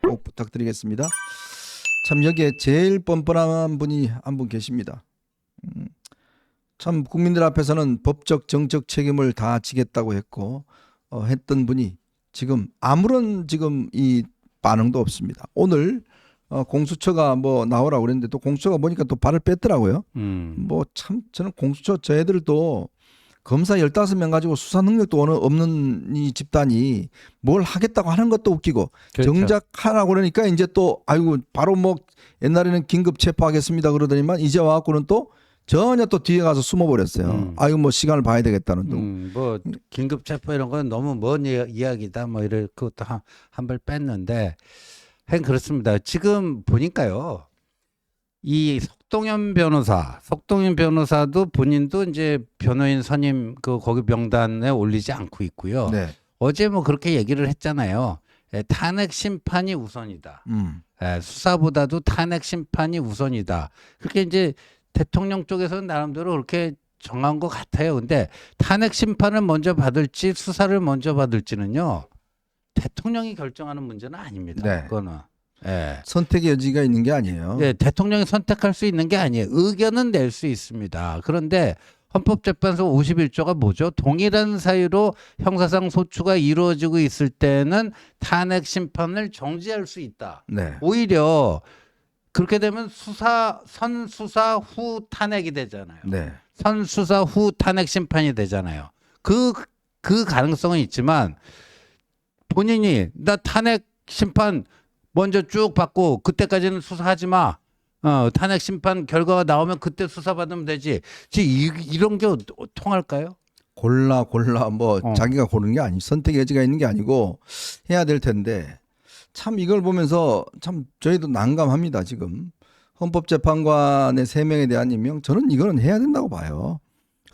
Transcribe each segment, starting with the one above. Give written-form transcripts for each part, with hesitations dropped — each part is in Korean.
꼭 부탁드리겠습니다. 참 여기에 제일 뻔뻔한 분이 한 분 계십니다. 참 국민들 앞에서는 법적 정적 책임을 다 지겠다고 했고 했던 분이 지금 아무런 지금 이 반응도 없습니다. 오늘 공수처가 뭐 나오라고 그랬는데 또 공수처가 보니까 또 발을 뺐더라고요. 뭐 참 저는 공수처 저애들도 검사 15명 가지고 수사 능력도 없는 이 집단이 뭘 하겠다고 하는 것도 웃기고 그렇죠. 정작 하라고 그러니까 이제 또 아이고 바로 뭐 옛날에는 긴급 체포하겠습니다 그러더니만 이제 와갖고는 또 전혀 또 뒤에 가서 숨어버렸어요. 아이고 뭐 시간을 봐야 되겠다는 둥. 뭐 긴급 체포 이런 건 너무 먼 이야기다 뭐 이럴 그것도 한 발 뺐는데 하여튼 그렇습니다. 지금 보니까요. 이 석동현 변호사도 본인도 이제 변호인 선임 거기 명단에 올리지 않고 있고요. 네. 어제 뭐 그렇게 얘기를 했잖아요. 탄핵 심판이 우선이다. 수사보다도 탄핵 심판이 우선이다. 그렇게 이제 대통령 쪽에서는 나름대로 그렇게 정한 것 같아요. 근데 탄핵 심판을 먼저 받을지 수사를 먼저 받을지는요. 대통령이 결정하는 문제는 아닙니다. 네. 그거는. 예. 선택의 여지가 있는 게 아니에요. 예, 대통령이 선택할 수 있는 게 아니에요. 의견은 낼 수 있습니다. 그런데 헌법재판소 51조가 뭐죠? 동일한 사유로 형사상 소추가 이루어지고 있을 때는 탄핵 심판을 정지할 수 있다. 네. 오히려 그렇게 되면 선수사 후 탄핵이 되잖아요. 네. 선수사 후 탄핵 심판이 되잖아요. 그 가능성은 있지만 본인이 나 탄핵 심판 먼저 쭉 받고 그때까지는 수사하지 마. 탄핵 심판 결과가 나오면 그때 수사받으면 되지. 이런 게 통할까요? 골라 뭐 자기가 고르는 게 아니 선택의 여지가 있는 게 아니고 해야 될 텐데 참 이걸 보면서 참 저희도 난감합니다. 지금 헌법재판관의 3명에 대한 임명 저는 이거는 해야 된다고 봐요.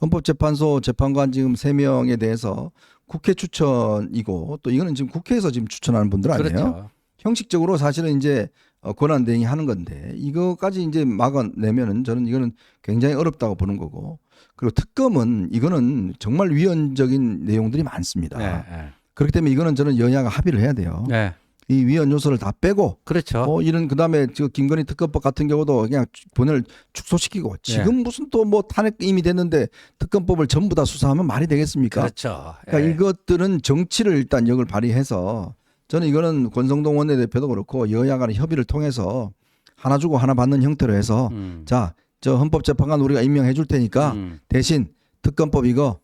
헌법재판소 재판관 지금 3명에 대해서 국회 추천이고 또 이거는 지금 국회에서 지금 추천하는 분들 아니에요. 그렇죠. 형식적으로 사실은 이제 권한대행이 하는 건데 이거까지 이제 막아내면은 저는 이거는 굉장히 어렵다고 보는 거고 그리고 특검은 이거는 정말 위헌적인 내용들이 많습니다. 네. 그렇기 때문에 이거는 저는 여야가 합의를 해야 돼요. 네. 이 위헌 요소를 다 빼고 그렇죠. 이런 그다음에 저 김건희 특검법 같은 경우도 그냥 본회를 축소시키고 지금 무슨 또 뭐 탄핵 이미 됐는데 특검법을 전부 다 수사하면 말이 되겠습니까? 그렇죠. 그러니까 이것들은 정치를 일단 역을 발휘해서 저는 이거는 권성동 원내대표도 그렇고 여야 간의 협의를 통해서 하나 주고 하나 받는 형태로 해서 자, 저 헌법재판관 우리가 임명해 줄 테니까 대신 특검법 이거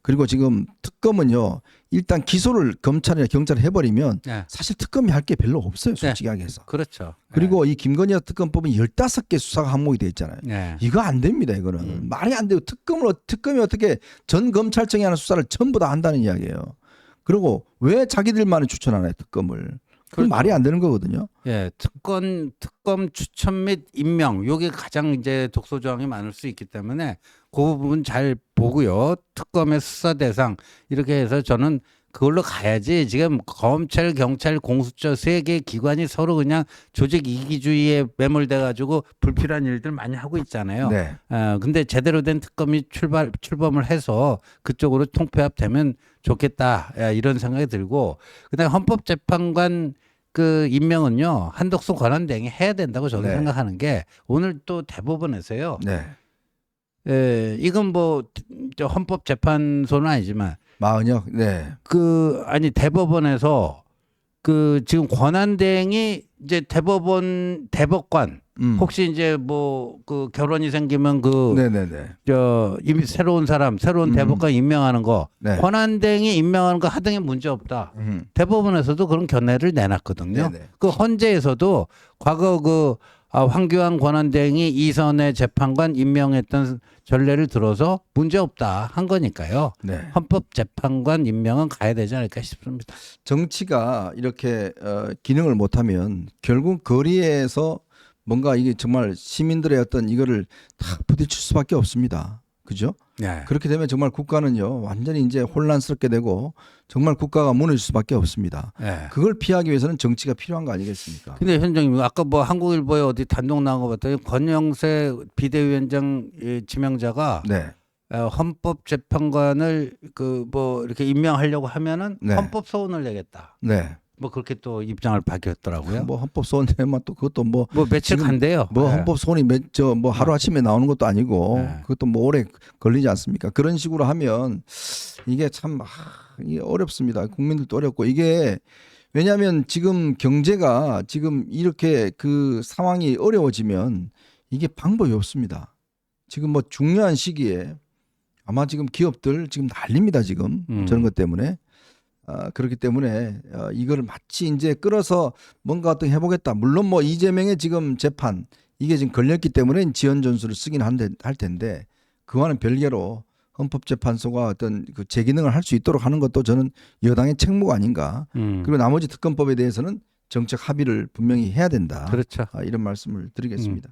그리고 지금 특검은요 일단 기소를 검찰이나 경찰이 해버리면 네. 사실 특검이 할 게 별로 없어요 솔직하게 해서. 그렇죠. 그리고 이 김건희 특검법은 15개 수사가 항목이 돼 있잖아요. 네. 이거 안 됩니다. 이거는 말이 안 돼요. 특검이 어떻게 전 검찰청이 하는 수사를 전부 다 한다는 이야기예요. 그리고 왜 자기들만이 추천하나요 특검을? 그건 그렇죠. 말이 안 되는 거거든요. 예, 특검 추천 및 임명 요게 가장 이제 독소 조항이 많을 수 있기 때문에 그 부분 잘 보고요. 특검의 수사 대상 이렇게 해서 저는 그걸로 가야지. 지금 검찰, 경찰, 공수처 3개 기관이 서로 그냥 조직 이기주의에 매몰돼 가지고 불필요한 일들 많이 하고 있잖아요. 네. 근데 제대로 된 특검이 출범을 해서 그쪽으로 통폐합되면 좋겠다. 이런 생각이 들고 그다음에 헌법재판관 그 임명은요 한덕수 권한대행이 해야 된다고 저는 네. 생각하는 게 오늘 또 대법원에서요. 네. 이건 뭐 헌법재판소는 아니지만 마은혁. 네. 대법원에서 지금 권한대행이 이제 대법관 혹시 이제 뭐 결혼이 생기면 네네네. 이미 새로운 대법관 임명하는 거 네. 권한대행이 임명하는 거 하등에 문제 없다. 대법원에서도 그런 견해를 내놨거든요. 네네. 그 헌재에서도 과거 황교안 권한대행이 이선의 재판관 임명했던 전례를 들어서 문제 없다 한 거니까요. 네. 헌법재판관 임명은 가야 되지 않을까 싶습니다. 정치가 이렇게 기능을 못하면 결국 거리에서 뭔가 이게 정말 시민들의 어떤 이거를 다 부딪힐 수밖에 없습니다. 그죠? 네. 그렇게 되면 정말 국가는요 완전히 이제 혼란스럽게 되고 정말 국가가 무너질 수밖에 없습니다. 네. 그걸 피하기 위해서는 정치가 필요한 거 아니겠습니까? 근데 현장님 아까 뭐 한국일보에 어디 단독 나온 거 봤더니 권영세 비대위원장 지명자가 네. 헌법재판관을 이렇게 임명하려고 하면은 네. 헌법 소원을 내겠다. 네. 뭐 그렇게 또 입장을 밝혔더라고요. 뭐 헌법 소원되면 또 그것도 뭐 며칠 지금 간대요. 뭐 예. 헌법 소원이 뭐 하루 아침에 나오는 것도 아니고 네. 그것도 뭐 오래 걸리지 않습니까? 그런 식으로 하면 이게 참 이게 어렵습니다. 국민들도 어렵고 이게 왜냐하면 지금 경제가 지금 이렇게 그 상황이 어려워지면 이게 방법이 없습니다. 지금 뭐 중요한 시기에 아마 지금 기업들 지금 난립니다. 지금 저런 것 때문에. 그렇기 때문에 이거를 마치 이제 끌어서 뭔가 어떻게 해보겠다. 물론 뭐 이재명의 지금 재판 이게 지금 걸렸기 때문에 지연 전술을 쓰긴 할 텐데 그와는 별개로 헌법재판소가 어떤 그 재기능을 할 수 있도록 하는 것도 저는 여당의 책무가 아닌가. 그리고 나머지 특검법에 대해서는 정책 합의를 분명히 해야 된다. 그렇죠. 이런 말씀을 드리겠습니다.